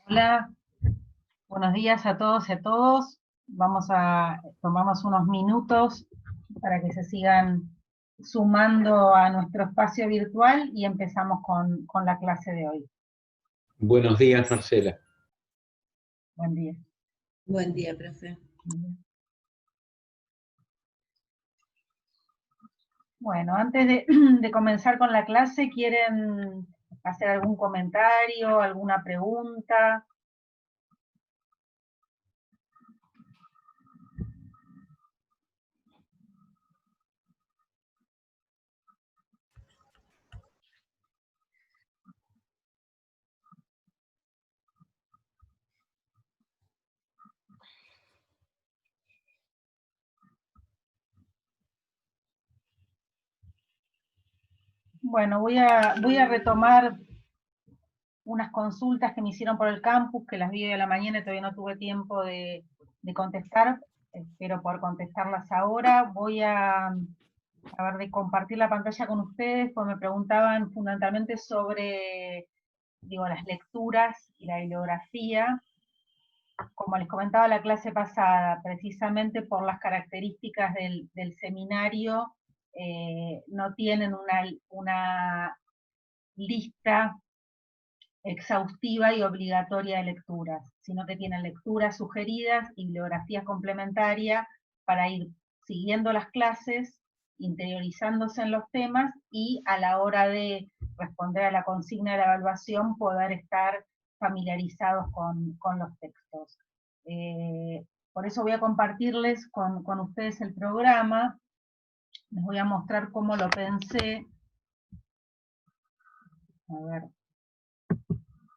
Hola, buenos días a todos y a todos. Tomamos unos minutos para que se sigan sumando a nuestro espacio virtual y empezamos con la clase de hoy. Buenos días, Marcela. Buen día. Buen día, profe. Bueno, antes de comenzar con la clase, ¿quieren hacer algún comentario, alguna pregunta? Bueno, voy a retomar unas consultas que me hicieron por el campus, que las vi hoy a la mañana y todavía no tuve tiempo de contestar. Espero poder contestarlas ahora. Voy a ver, de compartir la pantalla con ustedes, pues me preguntaban fundamentalmente sobre, las lecturas y la bibliografía. Como les comentaba la clase pasada, precisamente por las características del seminario, no tienen una lista exhaustiva y obligatoria de lecturas, sino que tienen lecturas sugeridas y bibliografía complementaria para ir siguiendo las clases, interiorizándose en los temas y a la hora de responder a la consigna de la evaluación poder estar familiarizados con los textos. Por eso voy a compartirles con ustedes el programa. Les voy a mostrar cómo lo pensé. A ver,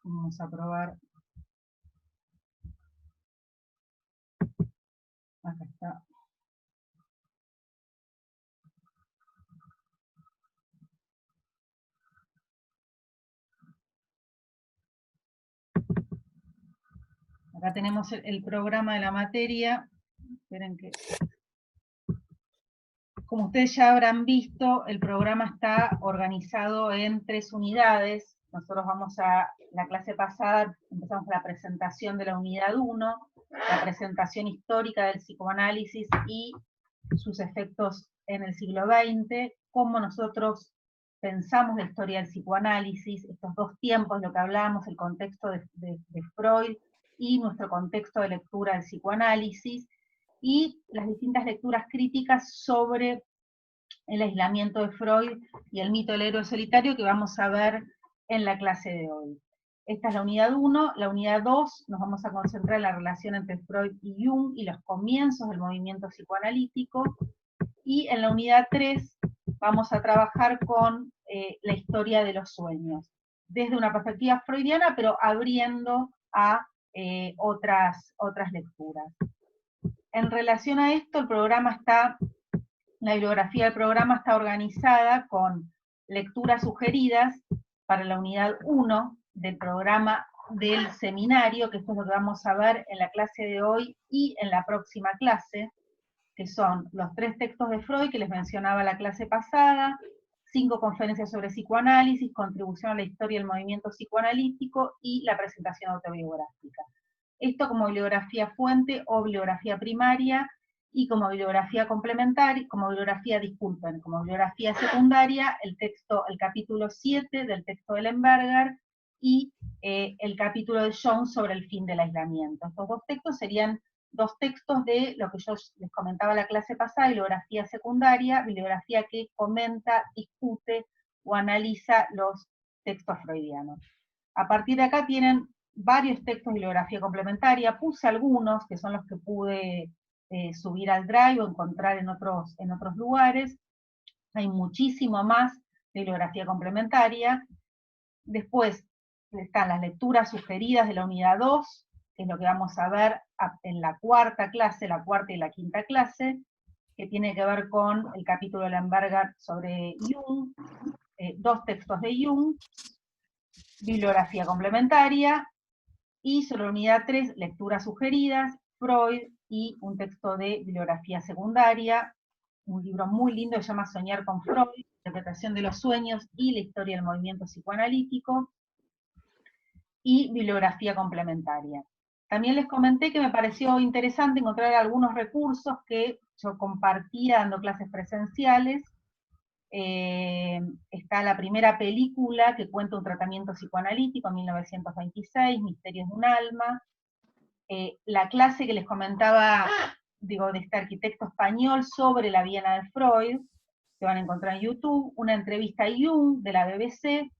vamos a probar. Acá está. Acá tenemos el programa de la materia. Esperen que... Como ustedes ya habrán visto, el programa está organizado en 3 unidades. Nosotros la clase pasada empezamos con la presentación de la unidad 1, la presentación histórica del psicoanálisis y sus efectos en el siglo XX, cómo nosotros pensamos la historia del psicoanálisis, estos 2 tiempos, lo que hablábamos, el contexto de Freud y nuestro contexto de lectura del psicoanálisis, y las distintas lecturas críticas sobre el aislamiento de Freud y el mito del héroe solitario que vamos a ver en la clase de hoy. Esta es la unidad 1, la unidad 2 nos vamos a concentrar en la relación entre Freud y Jung y los comienzos del movimiento psicoanalítico, y en la unidad 3 vamos a trabajar con la historia de los sueños, desde una perspectiva freudiana, pero abriendo a otras lecturas. En relación a esto, la bibliografía del programa está organizada con lecturas sugeridas para la unidad 1 del programa del seminario, que esto es lo que vamos a ver en la clase de hoy y en la próxima clase, que son los 3 textos de Freud que les mencionaba la clase pasada, 5 conferencias sobre psicoanálisis, contribución a la historia del movimiento psicoanalítico y la presentación autobiográfica. Esto como bibliografía fuente o bibliografía primaria, y como bibliografía complementaria, como bibliografía secundaria, el capítulo 7 del texto de Lemberger y el capítulo de Jones sobre el fin del aislamiento. Estos 2 textos serían 2 textos de lo que yo les comentaba la clase pasada, bibliografía secundaria, bibliografía que comenta, discute o analiza los textos freudianos. A partir de acá tienen varios textos de bibliografía complementaria, puse algunos, que son los que pude subir al Drive o encontrar en otros lugares. Hay muchísimo más de bibliografía complementaria. Después están las lecturas sugeridas de la unidad 2, que es lo que vamos a ver en la cuarta y la quinta clase, que tiene que ver con el capítulo de Lemberger sobre Jung, 2 textos de Jung, bibliografía complementaria, y sobre la unidad 3, lecturas sugeridas, Freud, y un texto de bibliografía secundaria, un libro muy lindo que se llama Soñar con Freud, Interpretación de los sueños y la historia del movimiento psicoanalítico, y bibliografía complementaria. También les comenté que me pareció interesante encontrar algunos recursos que yo compartía dando clases presenciales. Está la primera película que cuenta un tratamiento psicoanalítico en 1926, Misterios de un alma. La clase que les comentaba, de este arquitecto español sobre la Viena de Freud, que van a encontrar en YouTube, una entrevista a Jung de la BBC,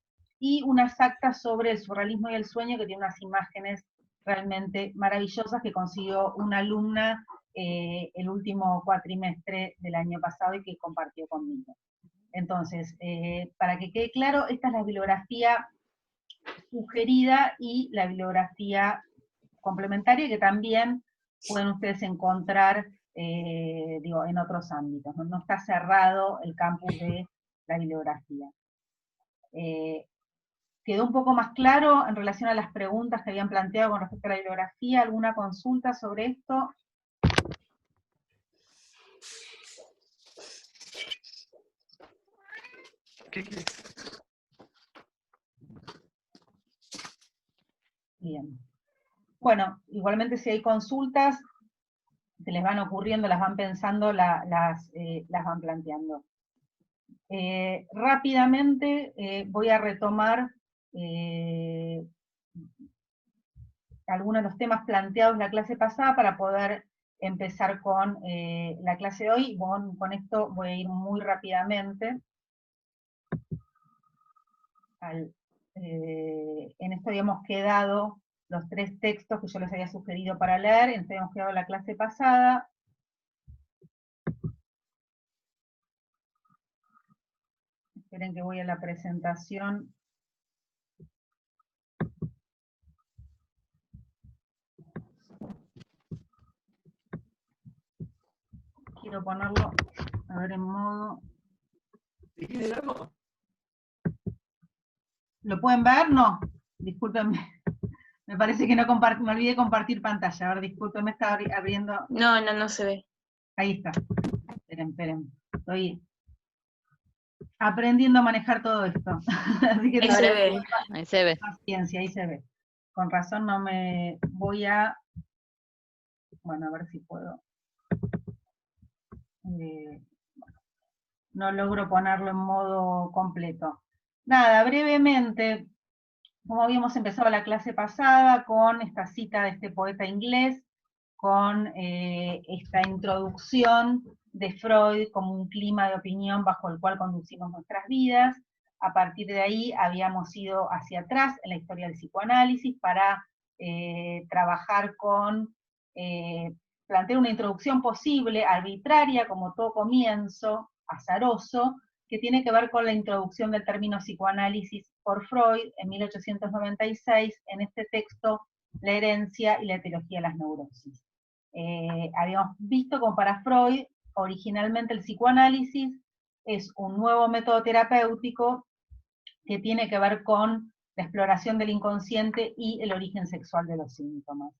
y unas actas sobre el surrealismo y el sueño, que tiene unas imágenes realmente maravillosas que consiguió una alumna el último cuatrimestre del año pasado y que compartió conmigo. Entonces, para que quede claro, esta es la bibliografía sugerida y la bibliografía complementaria que también pueden ustedes encontrar en otros ámbitos. No está cerrado el campus de la bibliografía. ¿Quedó un poco más claro en relación a las preguntas que habían planteado con respecto a la bibliografía? ¿Alguna consulta sobre esto? Bien. Bueno, igualmente si hay consultas, se les van ocurriendo, las van pensando, las van planteando. Rápidamente voy a retomar algunos de los temas planteados en la clase pasada para poder empezar con la clase de hoy. Con esto voy a ir muy rápidamente. En esto habíamos quedado los 3 textos que yo les había sugerido para leer, en esto habíamos quedado la clase pasada. Esperen que voy a la presentación. Quiero ponerlo, a ver, en modo... ¿Lo pueden ver? No, discúlpenme. Me parece que no me olvidé de compartir pantalla. A ver, discúlpenme, estaba abriendo... No se ve. Ahí está. Esperen. Estoy aprendiendo a manejar todo esto. Así que Ahí se ve. Ahí se ve. Paciencia, ahí se ve. Con razón no me voy a... Bueno, a ver si puedo... no logro ponerlo en modo completo. Nada, brevemente, como habíamos empezado la clase pasada con esta cita de este poeta inglés, con esta introducción de Freud como un clima de opinión bajo el cual conducimos nuestras vidas. A partir de ahí habíamos ido hacia atrás en la historia del psicoanálisis para trabajar con, plantear una introducción posible, arbitraria, como todo comienzo, azaroso, que tiene que ver con la introducción del término psicoanálisis por Freud en 1896, en este texto, La herencia y la etiología de las neurosis. Habíamos visto como para Freud, originalmente el psicoanálisis es un nuevo método terapéutico que tiene que ver con la exploración del inconsciente y el origen sexual de los síntomas.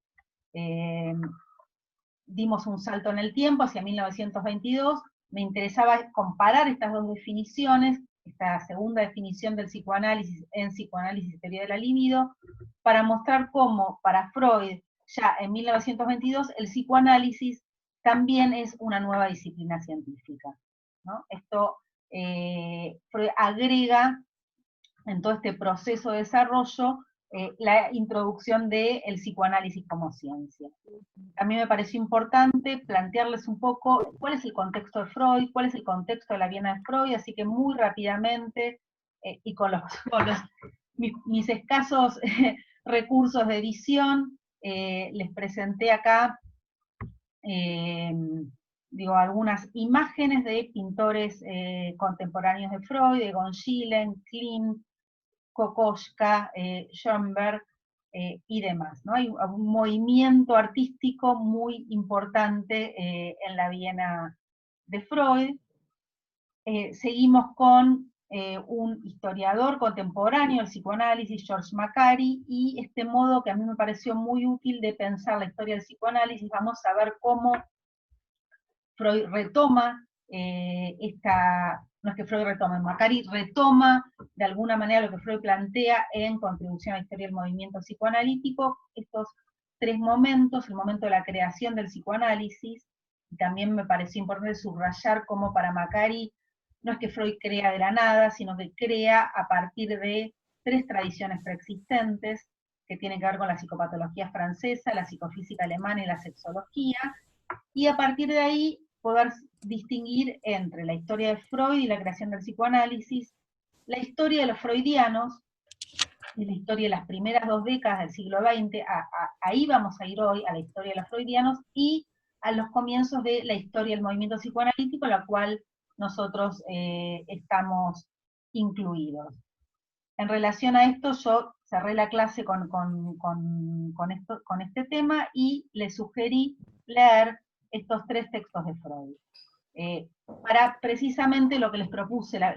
Dimos un salto en el tiempo hacia 1922, me interesaba comparar estas dos definiciones, esta segunda definición del psicoanálisis en Psicoanálisis y Teoría de la Libido, para mostrar cómo para Freud, ya en 1922, el psicoanálisis también es una nueva disciplina científica, ¿no? Esto Freud agrega en todo este proceso de desarrollo la introducción del psicoanálisis como ciencia. A mí me pareció importante plantearles un poco cuál es el contexto de Freud, cuál es el contexto de la Viena de Freud, así que muy rápidamente, y con mis escasos recursos de edición, les presenté acá algunas imágenes de pintores contemporáneos de Freud, de Gonschillen, Klimt, Kokoschka, Schoenberg y demás, ¿no? Hay un movimiento artístico muy importante en la Viena de Freud. Seguimos con un historiador contemporáneo del psicoanálisis, George Macari, y este modo que a mí me pareció muy útil de pensar la historia del psicoanálisis. Vamos a ver cómo Freud retoma no es que Freud retome, Macari retoma de alguna manera lo que Freud plantea en Contribución a la historia del movimiento psicoanalítico, estos tres momentos: el momento de la creación del psicoanálisis, y también me pareció importante subrayar cómo para Macari no es que Freud crea de la nada, sino que crea a partir de tres tradiciones preexistentes que tienen que ver con la psicopatología francesa, la psicofísica alemana y la sexología, y a partir de ahí poder distinguir entre la historia de Freud y la creación del psicoanálisis, la historia de los freudianos, y la historia de las primeras 2 décadas del siglo XX, ahí vamos a ir hoy, a la historia de los freudianos, y a los comienzos de la historia del movimiento psicoanalítico, en la cual nosotros estamos incluidos. En relación a esto, yo cerré la clase con este tema, y les sugerí leer estos 3 textos de Freud. Para precisamente lo que les propuse la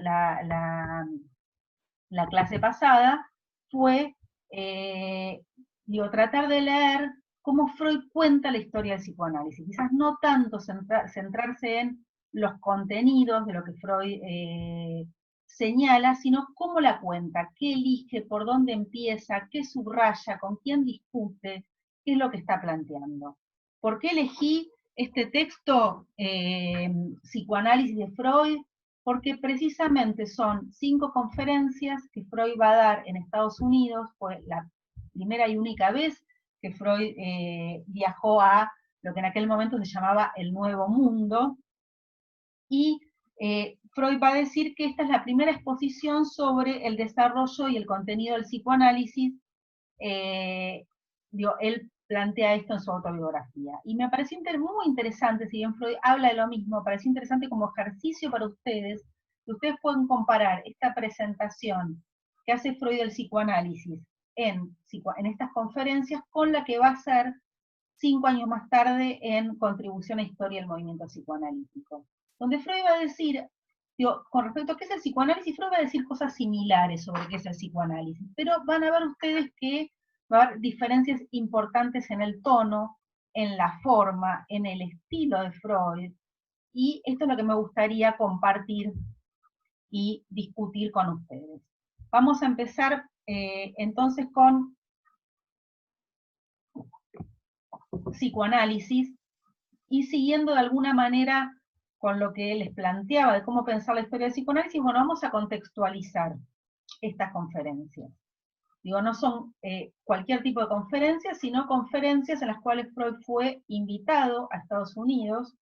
clase pasada, fue tratar de leer cómo Freud cuenta la historia del psicoanálisis. Quizás no tanto centrarse en los contenidos de lo que Freud señala, sino cómo la cuenta, qué elige, por dónde empieza, qué subraya, con quién discute, qué es lo que está planteando. ¿Por qué elegí este texto, Psicoanálisis de Freud? Porque precisamente son 5 conferencias que Freud va a dar en Estados Unidos. Fue la primera y única vez que Freud viajó a lo que en aquel momento se llamaba el Nuevo Mundo, y Freud va a decir que esta es la primera exposición sobre el desarrollo y el contenido del psicoanálisis. Él plantea esto en su autobiografía. Y me pareció muy interesante, si bien Freud habla de lo mismo, me pareció interesante como ejercicio para ustedes, que ustedes pueden comparar esta presentación que hace Freud del psicoanálisis en estas conferencias con la que va a hacer 5 años más tarde en Contribución a la historia del movimiento psicoanalítico, donde Freud va a decir, con respecto a qué es el psicoanálisis, Freud va a decir cosas similares sobre qué es el psicoanálisis, pero van a ver ustedes que va a haber diferencias importantes en el tono, en la forma, en el estilo de Freud, y esto es lo que me gustaría compartir y discutir con ustedes. Vamos a empezar entonces con psicoanálisis, y siguiendo de alguna manera con lo que les planteaba de cómo pensar la historia del psicoanálisis, bueno, vamos a contextualizar estas conferencias. No son cualquier tipo de conferencias, sino conferencias en las cuales Freud fue invitado a Estados Unidos.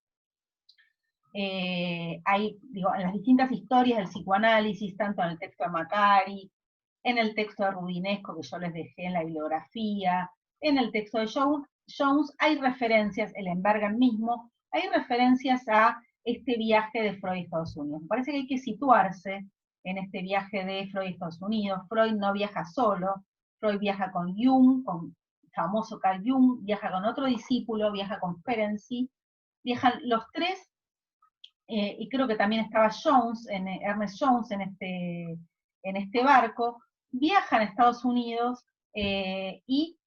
Hay, en las distintas historias del psicoanálisis, tanto en el texto de Macari, en el texto de Rudinesco, que yo les dejé en la bibliografía, en el texto de Jones, hay referencias, el Enbergen mismo, hay referencias a este viaje de Freud a Estados Unidos. Me parece que hay que situarse en este viaje de Freud a Estados Unidos. Freud no viaja solo, Freud viaja con Jung, con el famoso Carl Jung, viaja con otro discípulo, viaja con Ferenczi, viajan los 3, y creo que también estaba Jones, Ernest Jones en este barco, viajan a Estados Unidos, y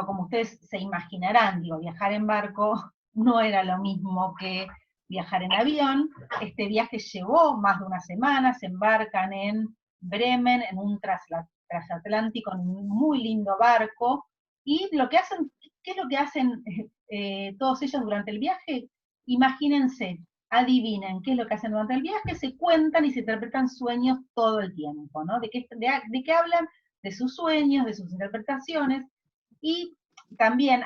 como ustedes se imaginarán, viajar en barco no era lo mismo que viajar en avión. Este viaje llevó más de una semana, se embarcan en Bremen, en un transatlántico, en un muy lindo barco, y lo que hacen, ¿qué es lo que hacen todos ellos durante el viaje? Imagínense, adivinen qué es lo que hacen durante el viaje, se cuentan y se interpretan sueños todo el tiempo, ¿no? ¿De qué hablan? De sus sueños, de sus interpretaciones, y también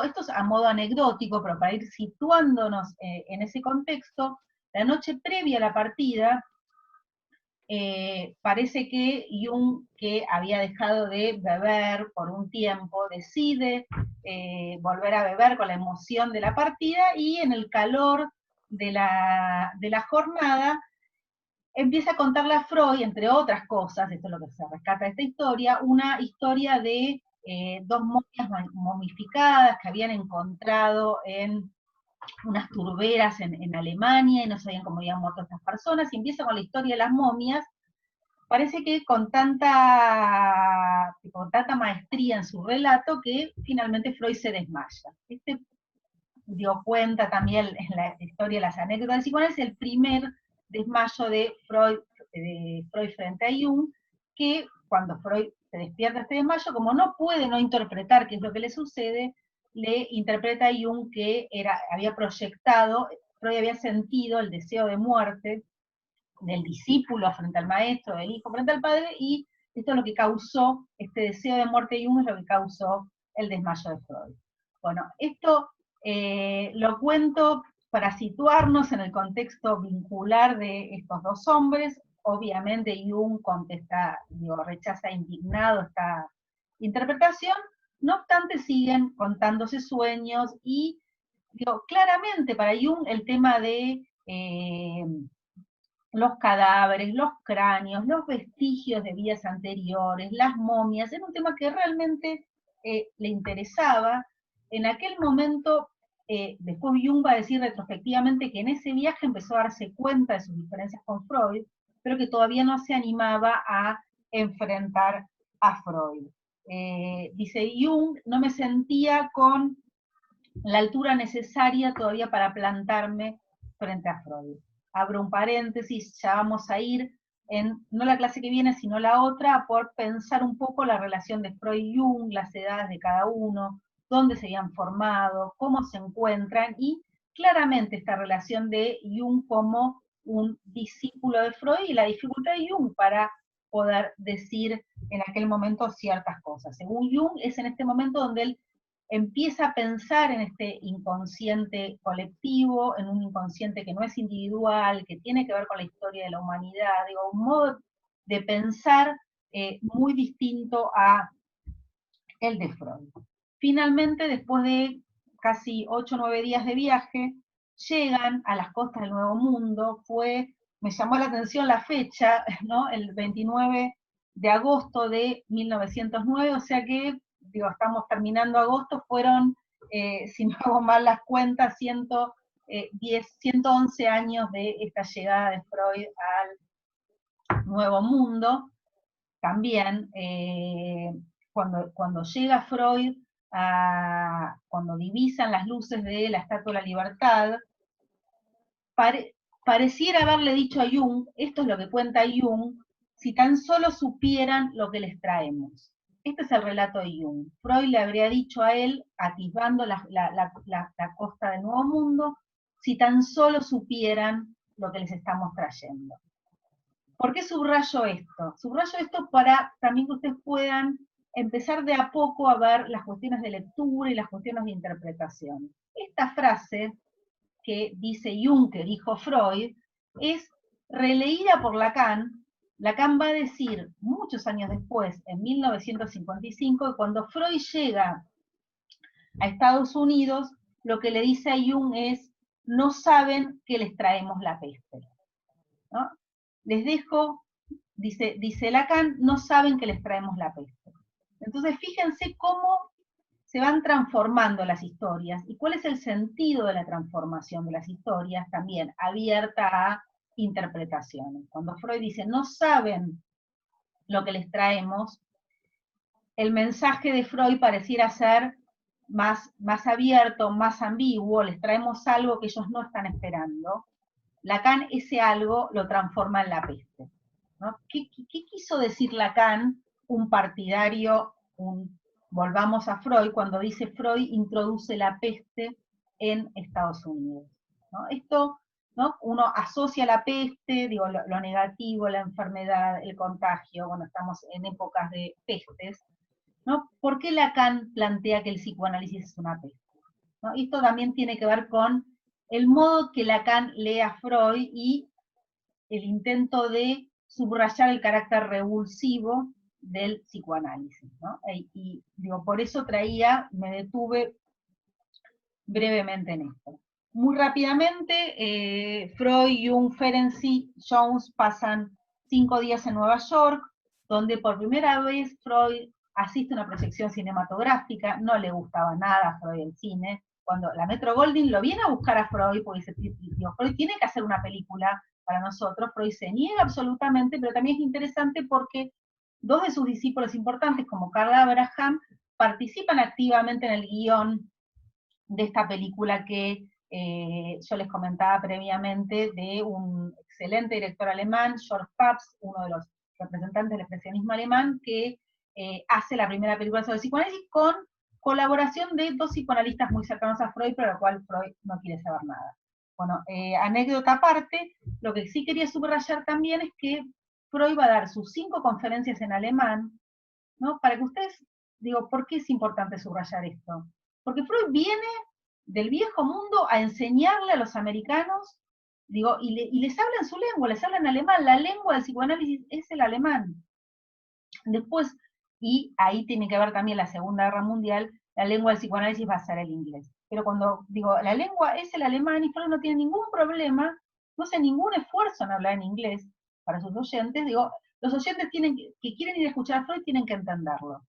esto es a modo anecdótico, pero para ir situándonos en ese contexto, la noche previa a la partida, parece que Jung, que había dejado de beber por un tiempo, decide volver a beber con la emoción de la partida, y en el calor de la jornada empieza a contarle a Freud, entre otras cosas, esto es lo que se rescata de esta historia, una historia de 2 momias momificadas que habían encontrado en unas turberas en Alemania, y no sabían cómo habían muerto estas personas, y empieza con la historia de las momias, parece que con tanta maestría en su relato que finalmente Freud se desmaya. Este dio cuenta también en la historia de las anécdotas del psicoanálisis, el primer desmayo de Freud frente a Jung, que cuando Freud se despierta este desmayo, como no puede no interpretar qué es lo que le sucede, le interpreta a Jung que había proyectado, Freud había sentido el deseo de muerte del discípulo frente al maestro, del hijo frente al padre, y esto es lo que causó, este deseo de muerte de Jung es lo que causó el desmayo de Freud. Bueno, esto lo cuento para situarnos en el contexto vincular de estos dos hombres. Obviamente Jung rechaza indignado esta interpretación, no obstante siguen contándose sueños y claramente para Jung el tema de los cadáveres, los cráneos, los vestigios de vidas anteriores, las momias, era un tema que realmente le interesaba. En aquel momento, después Jung va a decir retrospectivamente que en ese viaje empezó a darse cuenta de sus diferencias con Freud, pero que todavía no se animaba a enfrentar a Freud. Dice Jung, no me sentía con la altura necesaria todavía para plantarme frente a Freud. Abro un paréntesis, ya vamos a ir en, no la clase que viene, sino la otra, por pensar un poco la relación de Freud y Jung, las edades de cada uno, dónde se habían formado, cómo se encuentran, y claramente esta relación de Jung como un discípulo de Freud y la dificultad de Jung para poder decir en aquel momento ciertas cosas. Según Jung, es en este momento donde él empieza a pensar en este inconsciente colectivo, en un inconsciente que no es individual, que tiene que ver con la historia de la humanidad, un modo de pensar muy distinto a el de Freud. Finalmente, después de casi 8 o 9 días de viaje, llegan a las costas del Nuevo Mundo. Me llamó la atención la fecha, ¿no? El 29 de agosto de 1909, o sea que estamos terminando agosto, fueron, si no hago mal las cuentas, 111 años de esta llegada de Freud al Nuevo Mundo. También, cuando llega Freud, cuando divisan las luces de la Estatua de la Libertad, pareciera haberle dicho a Jung, esto es lo que cuenta Jung, si tan solo supieran lo que les traemos. Este es el relato de Jung. Freud le habría dicho a él, atisbando la costa del Nuevo Mundo, si tan solo supieran lo que les estamos trayendo. ¿Por qué subrayo esto? Subrayo esto para también que ustedes puedan empezar de a poco a ver las cuestiones de lectura y las cuestiones de interpretación. Esta frase que dice Jung, que dijo Freud, es releída por Lacan. Lacan va a decir muchos años después, en 1955, que cuando Freud llega a Estados Unidos, lo que le dice a Jung es, no saben que les traemos la peste, ¿no? Les dejo, dice Lacan, no saben que les traemos la peste. Entonces fíjense cómo se van transformando las historias y cuál es el sentido de la transformación de las historias, también abierta a interpretaciones. Cuando Freud dice, no saben lo que les traemos, el mensaje de Freud pareciera ser más abierto, más ambiguo, les traemos algo que ellos no están esperando. Lacan ese algo lo transforma en la peste, ¿no? ¿Qué quiso decir Lacan, un partidario, volvamos a Freud, cuando dice Freud introduce la peste en Estados Unidos, ¿no? Esto, ¿no? Uno asocia la peste, lo negativo, la enfermedad, el contagio, bueno, estamos en épocas de pestes, ¿no? ¿Por qué Lacan plantea que el psicoanálisis es una peste? ¿No? Esto también tiene que ver con el modo que Lacan lee a Freud y el intento de subrayar el carácter revulsivo del psicoanálisis, ¿no? Y por eso me detuve brevemente en esto. Muy rápidamente, Freud, Jung, Ferenczi, Jones pasan 5 días en Nueva York, donde por primera vez Freud asiste a una proyección cinematográfica, no le gustaba nada a Freud el cine, cuando la Metro-Goldwyn lo viene a buscar a Freud, porque dice, tío, Freud tiene que hacer una película para nosotros, Freud se niega absolutamente, pero también es interesante porque dos de sus discípulos importantes, como Karl Abraham, participan activamente en el guión de esta película que yo les comentaba previamente, de un excelente director alemán, George Pabst, uno de los representantes del expresionismo alemán, que hace la primera película sobre psicoanálisis con colaboración de dos psicoanalistas muy cercanos a Freud, pero de lo cual Freud no quiere saber nada. Bueno, anécdota aparte, lo que sí quería subrayar también es que Freud va a dar sus 5 conferencias en alemán, ¿no? Para que ustedes, digo, ¿por qué es importante subrayar esto? Porque Freud viene del viejo mundo a enseñarle a los americanos, digo, y les habla en su lengua, les habla en alemán, la lengua del psicoanálisis es el alemán. Después, y ahí tiene que ver también la Segunda Guerra Mundial, la lengua del psicoanálisis va a ser el inglés. Pero cuando digo, la lengua es el alemán, y Freud no tiene ningún problema, no hace ningún esfuerzo en hablar en inglés para sus oyentes, digo, los oyentes que quieren ir a escuchar a Freud tienen que entenderlo.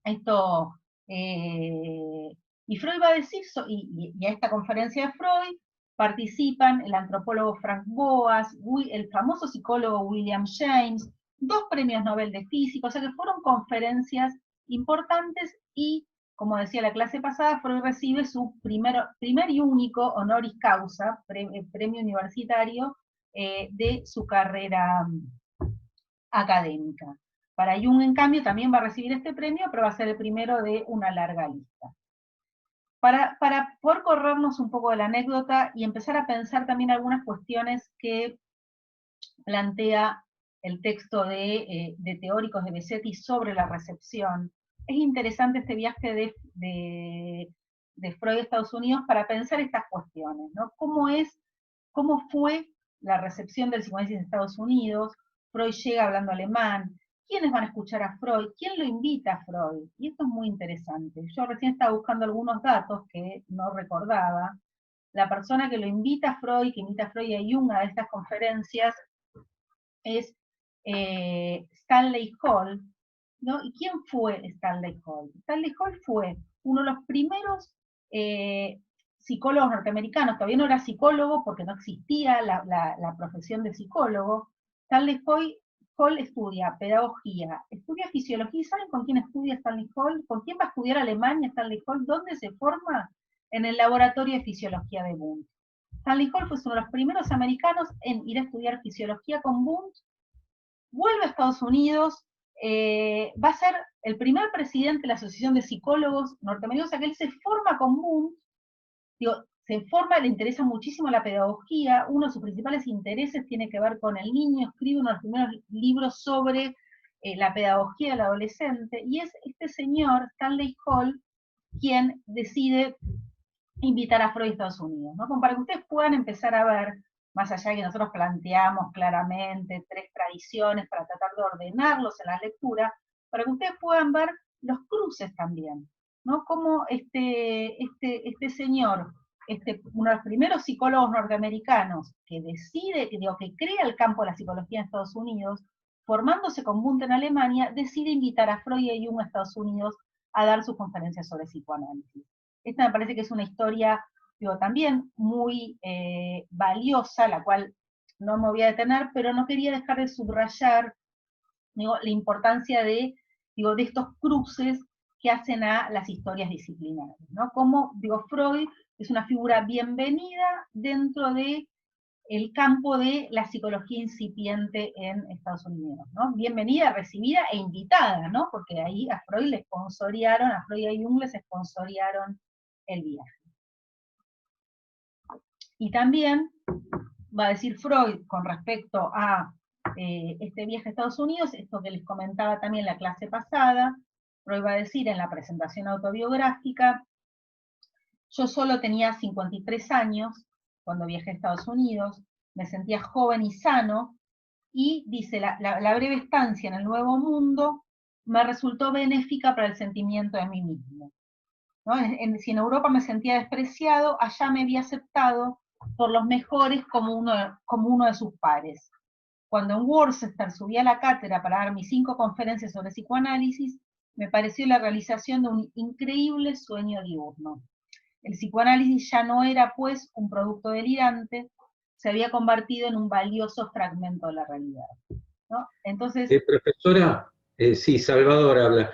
Esto, y Freud va a decir, y a esta conferencia de Freud participan el antropólogo Frank Boas, el famoso psicólogo William James, 2 premios Nobel de Física, o sea que fueron conferencias importantes y, como decía la clase pasada, Freud recibe su primer y único honoris causa, premio universitario de su carrera académica. Para Jung, en cambio, también va a recibir este premio, pero va a ser el primero de una larga lista. Para poder corrernos un poco de la anécdota y empezar a pensar también algunas cuestiones que plantea el texto de teóricos de Besetti sobre la recepción, es interesante este viaje de Freud a Estados Unidos para pensar estas cuestiones, ¿no? ¿Cómo fue la recepción del psicoanálisis en Estados Unidos? Freud llega hablando alemán, ¿quiénes van a escuchar a Freud? ¿Quién lo invita a Freud? Y esto es muy interesante. Yo recién estaba buscando algunos datos que no recordaba. La persona que lo invita a Freud, que invita a Freud y a Jung a estas conferencias, es Stanley Hall, ¿no? ¿Y quién fue Stanley Hall? Stanley Hall fue uno de los primeros psicólogos norteamericanos, todavía no era psicólogo porque no existía la profesión de psicólogo. Stanley Hall estudia pedagogía, estudia fisiología, ¿y saben con quién estudia Stanley Hall? ¿Con quién va a estudiar Alemania Stanley Hall? ¿Dónde se forma? En el laboratorio de fisiología de Wundt. Stanley Hall fue uno de los primeros americanos en ir a estudiar fisiología con Wundt, vuelve a Estados Unidos, va a ser el primer presidente de la Asociación de Psicólogos Norteamericanos, o sea que él se forma con Wundt, digo, se forma, le interesa muchísimo la pedagogía, uno de sus principales intereses tiene que ver con el niño, escribe uno de los primeros libros sobre la pedagogía del adolescente, y es este señor, Stanley Hall, quien decide invitar a Freud a Estados Unidos, ¿no? Como para que ustedes puedan empezar a ver, más allá de que nosotros planteamos claramente 3 tradiciones para tratar de ordenarlos en la lectura, para que ustedes puedan ver los cruces también, ¿no? Como este señor, uno de los primeros psicólogos norteamericanos que decide, que crea el campo de la psicología en Estados Unidos, formándose con Wundt en Alemania, decide invitar a Freud y Jung a Estados Unidos a dar sus conferencias sobre psicoanálisis. Esta me parece que es una historia, digo, también muy valiosa, la cual no me voy a detener, pero no quería dejar de subrayar, digo, la importancia de estos cruces que hacen a las historias disciplinares, ¿no? Como, digo, Freud es una figura bienvenida dentro de el campo de la psicología incipiente en Estados Unidos, ¿no? Bienvenida, recibida e invitada, ¿no? Porque ahí a Freud le sponsoriaron, a Freud y a Jung les sponsoriaron el viaje. Y también va a decir Freud con respecto a este viaje a Estados Unidos, esto que les comentaba también en la clase pasada, Freud va a decir en la presentación autobiográfica, yo solo tenía 53 años cuando viajé a Estados Unidos, me sentía joven y sano, y dice, la breve estancia en el Nuevo Mundo me resultó benéfica para el sentimiento de mí mismo. ¿No? Si en Europa me sentía despreciado, allá me había aceptado por los mejores como uno de sus pares. Cuando en Worcester subí a la cátedra para dar mis 5 conferencias sobre psicoanálisis, me pareció la realización de un increíble sueño diurno. el psicoanálisis ya no era pues un producto delirante, se había convertido en un valioso fragmento de la realidad, ¿no? Entonces... Profesora, sí, Salvador habla.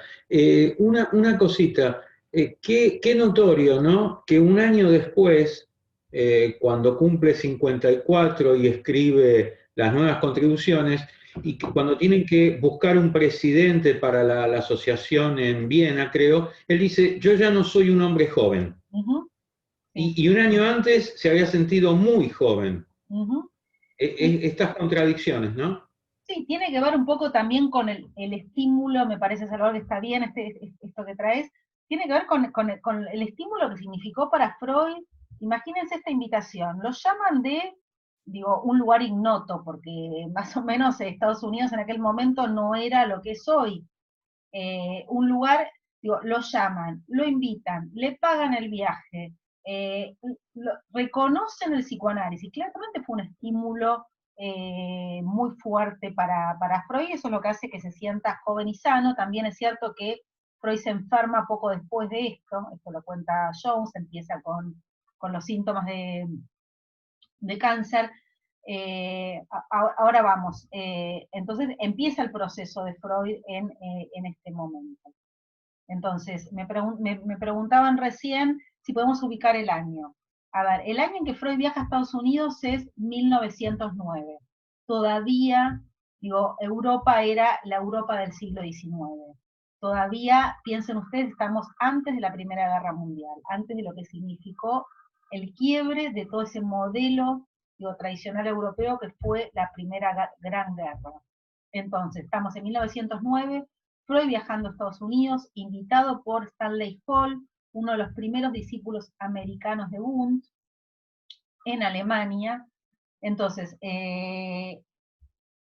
Una cosita, qué notorio, ¿no? Que un año después, cuando cumple 54 y escribe las nuevas contribuciones, y que cuando tienen que buscar un presidente para la asociación en Viena, creo, él dice, yo ya no soy un hombre joven. Sí. Y un año antes se había sentido muy joven. Sí. Estas contradicciones, ¿no? Sí, tiene que ver un poco también con el estímulo, me parece, Salvador, que está bien esto que traes, tiene que ver con el estímulo que significó para Freud. Imagínense esta invitación, lo llaman de, digo, un lugar ignoto, porque más o menos Estados Unidos en aquel momento no era lo que es hoy. Un lugar, digo, lo llaman, lo invitan, le pagan el viaje, reconocen el psicoanálisis. Claramente fue un estímulo muy fuerte para Freud, eso es lo que hace que se sienta joven y sano. También es cierto que Freud se enferma poco después de esto lo cuenta Jones, empieza con los síntomas de cáncer. Ahora vamos, entonces empieza el proceso de Freud en este momento. Entonces, me preguntaban recién si podemos ubicar el año. A ver, el año en que Freud viaja a Estados Unidos es 1909. Todavía, digo, Europa era la Europa del siglo XIX. Todavía, piensen ustedes, estamos antes de la Primera Guerra Mundial, antes de lo que significó el quiebre de todo ese modelo, digo, tradicional europeo que fue la Primera Gran Guerra. Entonces, estamos en 1909, Freud viajando a Estados Unidos, invitado por Stanley Hall, uno de los primeros discípulos americanos de Wundt, en Alemania. Entonces,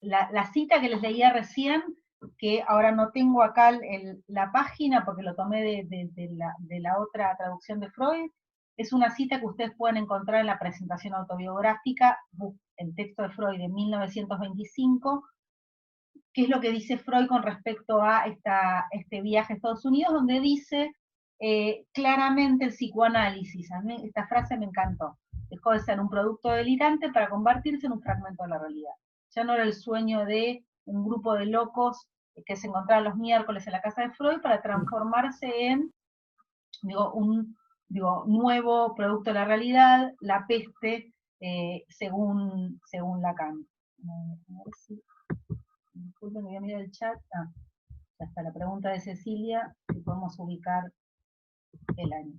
la cita que les leía recién, que ahora no tengo acá la página porque lo tomé de la otra traducción de Freud, es una cita que ustedes pueden encontrar en la presentación autobiográfica, el texto de Freud de 1925, qué es lo que dice Freud con respecto a este viaje a Estados Unidos, donde dice claramente el psicoanálisis, a mí esta frase me encantó, dejó de ser un producto delirante para convertirse en un fragmento de la realidad. Ya no era el sueño de un grupo de locos que se encontraban los miércoles en la casa de Freud para transformarse en, un nuevo producto de la realidad, la peste, según Lacan. A ver si... Disculpen, voy a mirar el chat. Ya está la pregunta de Cecilia, si podemos ubicar el año.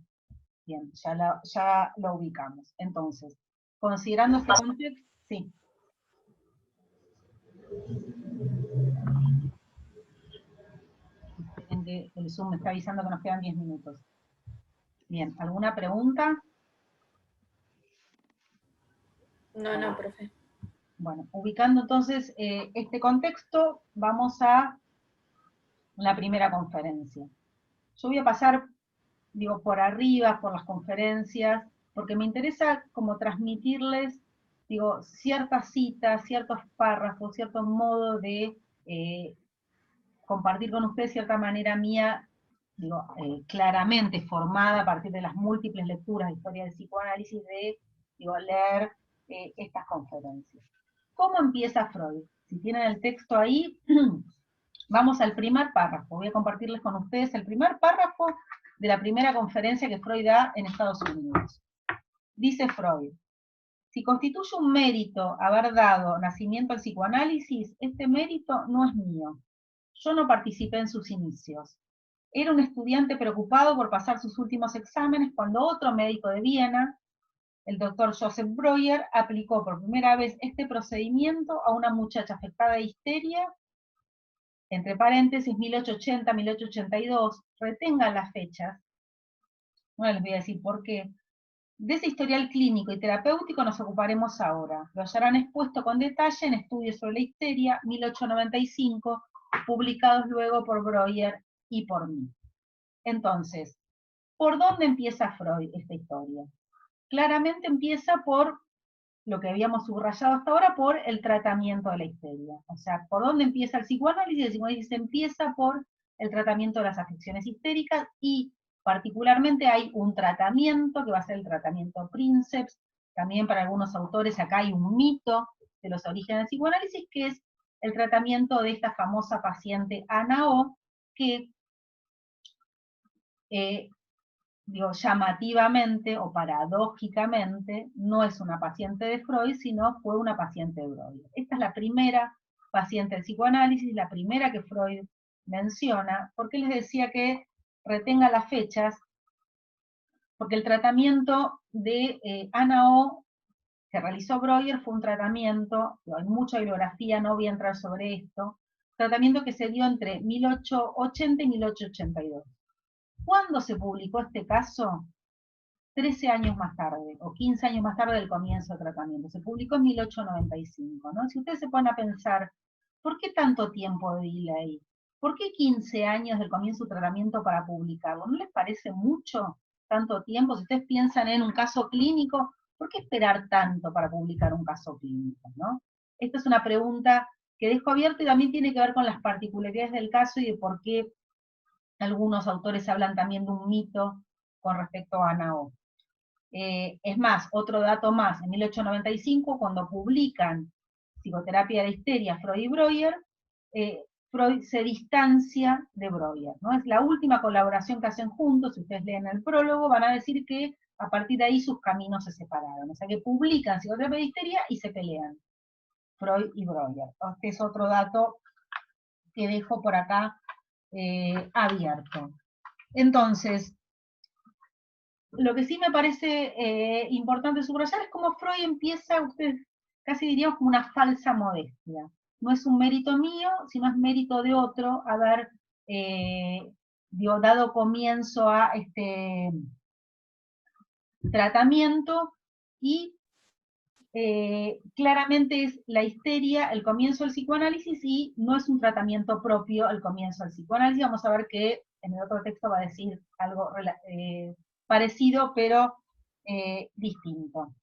Bien, ya lo ubicamos. Entonces, considerando este contexto, sí. Esperen que el Zoom me está avisando que nos quedan 10 minutos. Bien, ¿alguna pregunta? No, profe. Bueno, ubicando entonces este contexto, vamos a la primera conferencia. Yo voy a pasar, por arriba, por las conferencias, porque me interesa como transmitirles, ciertas citas, ciertos párrafos, cierto modo de compartir con ustedes cierta manera mía, claramente formada a partir de las múltiples lecturas de historia del psicoanálisis, de leer estas conferencias. ¿Cómo empieza Freud? Si tienen el texto ahí, vamos al primer párrafo. Voy a compartirles con ustedes el primer párrafo de la primera conferencia que Freud da en Estados Unidos. Dice Freud: si constituye un mérito haber dado nacimiento al psicoanálisis, este mérito no es mío. Yo no participé en sus inicios. Era un estudiante preocupado por pasar sus últimos exámenes cuando otro médico de Viena, el doctor Joseph Breuer, aplicó por primera vez este procedimiento a una muchacha afectada de histeria, entre paréntesis, 1880-1882, retengan las fechas, no les voy a decir por qué. De ese historial clínico y terapéutico nos ocuparemos ahora. Lo hallarán expuesto con detalle en Estudios sobre la histeria, 1895, publicados luego por Breuer y por mí. Entonces, ¿por dónde empieza Freud esta historia? Claramente empieza por lo que habíamos subrayado hasta ahora, por el tratamiento de la histeria. O sea, ¿por dónde empieza el psicoanálisis? El psicoanálisis empieza por el tratamiento de las afecciones histéricas, y Particularmente hay un tratamiento, que va a ser el tratamiento Princeps, también para algunos autores acá hay un mito de los orígenes del psicoanálisis, que es el tratamiento de esta famosa paciente Ana O, que llamativamente o paradójicamente no es una paciente de Freud, sino fue una paciente de Breuer. Esta es la primera paciente del psicoanálisis, la primera que Freud menciona. ¿Por qué les decía que retenga las fechas? Porque el tratamiento de Ana O que realizó Breuer fue un tratamiento, hay mucha bibliografía, no voy a entrar sobre esto, tratamiento que se dio entre 1880 y 1882. ¿Cuándo se publicó este caso? 13 años más tarde, o 15 años más tarde del comienzo del tratamiento. Se publicó en 1895, ¿no? Si ustedes se ponen a pensar, ¿por qué tanto tiempo de delay? ¿Por qué 15 años del comienzo del tratamiento para publicarlo? ¿No les parece mucho tanto tiempo? Si ustedes piensan en un caso clínico, ¿por qué esperar tanto para publicar un caso clínico, ¿no? Esta es una pregunta que dejo abierta y también tiene que ver con las particularidades del caso y de por qué algunos autores hablan también de un mito con respecto a Ana O. Es más, otro dato más, en 1895, cuando publican Psicoterapia de la Histeria, Freud y Breuer, Freud se distancia de Breuer, ¿no? Es la última colaboración que hacen juntos, si ustedes leen el prólogo, van a decir que a partir de ahí sus caminos se separaron, o sea que publican Psicoterapia de la Histeria y se pelean, Freud y Breuer. Este es otro dato que dejo por acá abierto. Entonces, lo que sí me parece importante subrayar es cómo Freud empieza, ustedes casi diríamos como una falsa modestia. No es un mérito mío, sino es mérito de otro haber dado comienzo a este tratamiento y claramente es la histeria el comienzo del psicoanálisis y no es un tratamiento propio el comienzo del psicoanálisis. Vamos a ver que en el otro texto va a decir algo parecido, pero distinto.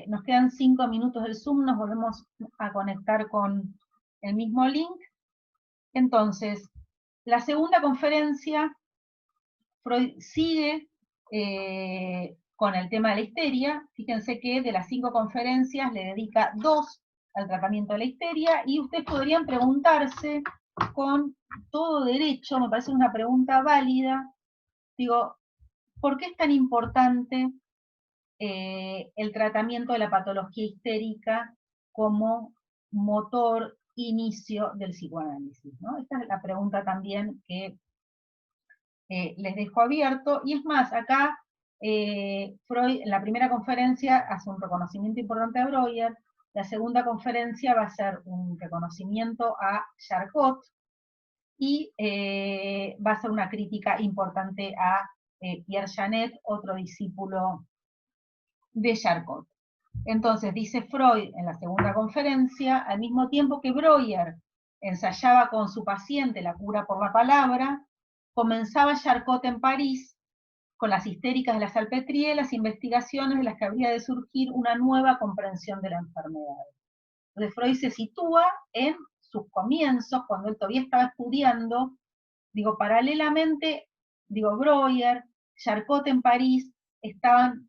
Nos quedan 5 minutos del Zoom, nos volvemos a conectar con el mismo link. Entonces, la segunda conferencia, Freud sigue con el tema de la histeria. Fíjense que de las 5 conferencias le dedica 2 al tratamiento de la histeria, y ustedes podrían preguntarse con todo derecho, me parece una pregunta válida, digo, ¿por qué es tan importante el tratamiento de la patología histérica como motor, inicio del psicoanálisis, ¿no? Esta es la pregunta también que les dejo abierto, y es más, acá Freud en la primera conferencia hace un reconocimiento importante a Breuer, la segunda conferencia va a ser un reconocimiento a Charcot, y va a ser una crítica importante a Pierre Janet, otro discípulo de Charcot. Entonces, dice Freud en la segunda conferencia, al mismo tiempo que Breuer ensayaba con su paciente la cura por la palabra, comenzaba Charcot en París, con las histéricas de la Salpêtrière, las investigaciones de las que habría de surgir una nueva comprensión de la enfermedad. Entonces Freud se sitúa en sus comienzos, cuando él todavía estaba estudiando, digo, paralelamente, digo, Breuer, Charcot en París, estaban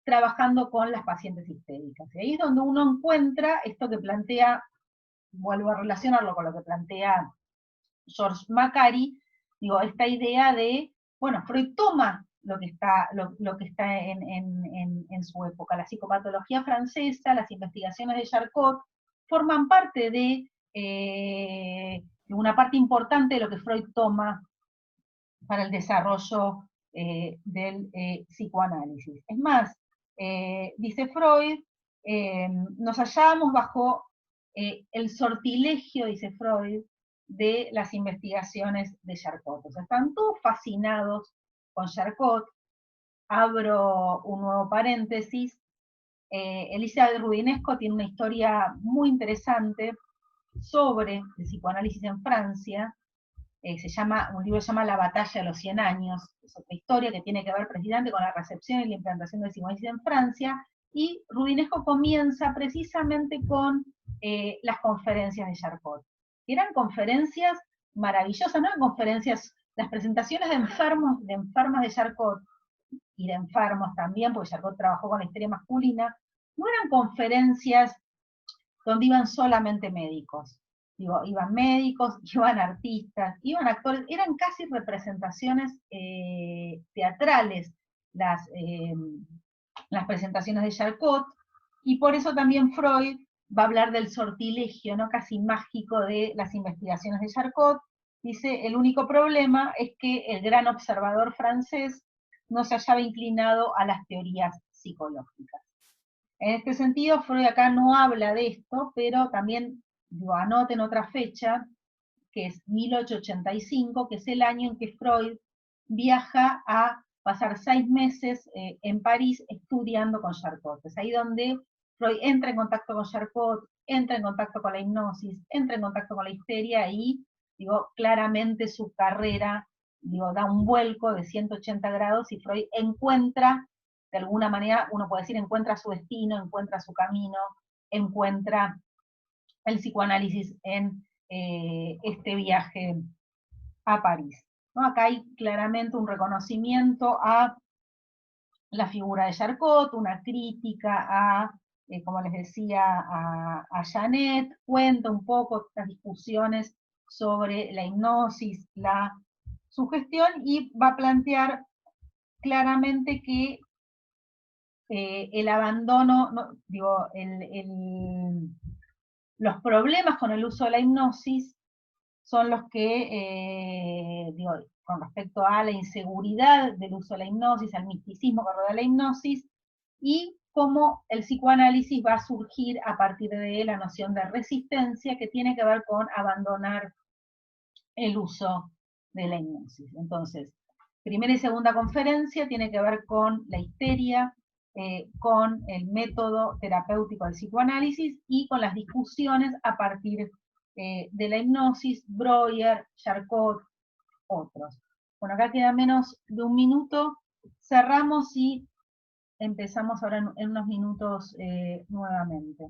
trabajando con las pacientes histéricas. Y ahí es donde uno encuentra esto que plantea, vuelvo a relacionarlo con lo que plantea George Macari, digo, esta idea de, bueno, Freud toma lo que está en su época, la psicopatología francesa, las investigaciones de Charcot, forman parte de una parte importante de lo que Freud toma para el desarrollo del psicoanálisis. Es más, dice Freud, nos hallábamos bajo el sortilegio, dice Freud, de las investigaciones de Charcot. O sea, están todos fascinados con Charcot. Abro un nuevo paréntesis. Elizabeth Roudinesco tiene una historia muy interesante sobre el psicoanálisis en Francia. Un libro se llama La batalla de los 100 años, es otra historia que tiene que ver precisamente con la recepción y la implantación del psicoanálisis en Francia, y Roudinesco comienza precisamente con las conferencias de Charcot. Eran conferencias maravillosas, no eran conferencias las presentaciones de enfermas de Charcot, y de enfermos también, porque Charcot trabajó con la histeria masculina, no eran conferencias donde iban solamente médicos. Digo, iban médicos, iban artistas, iban actores, eran casi representaciones teatrales las presentaciones de Charcot, y por eso también Freud va a hablar del sortilegio, ¿no? Casi mágico de las investigaciones de Charcot. Dice, el único problema es que el gran observador francés no se hallaba inclinado a las teorías psicológicas. En este sentido, Freud acá no habla de esto, pero también lo anota en otra fecha, que es 1885, que es el año en que Freud viaja a pasar 6 meses en París estudiando con Charcot. Es ahí donde Freud entra en contacto con Charcot, entra en contacto con la hipnosis, entra en contacto con la histeria y, digo, claramente su carrera, digo, da un vuelco de 180 grados y Freud encuentra, de alguna manera, uno puede decir, encuentra su destino, encuentra su camino, encuentra el psicoanálisis en este viaje a París, ¿no? Acá hay claramente un reconocimiento a la figura de Charcot, una crítica a, como les decía, a Janet, cuenta un poco estas discusiones sobre la hipnosis, la sugestión, y va a plantear claramente que el abandono, no, digo, los problemas con el uso de la hipnosis son los que, digo, con respecto a la inseguridad del uso de la hipnosis, al misticismo que rodea la hipnosis, y cómo el psicoanálisis va a surgir a partir de la noción de resistencia, que tiene que ver con abandonar el uso de la hipnosis. Entonces, primera y segunda conferencia tiene que ver con la histeria, con el método terapéutico del psicoanálisis y con las discusiones a partir de la hipnosis, Breuer, Charcot, otros. Bueno, acá queda menos de un minuto, cerramos y empezamos ahora en unos minutos nuevamente.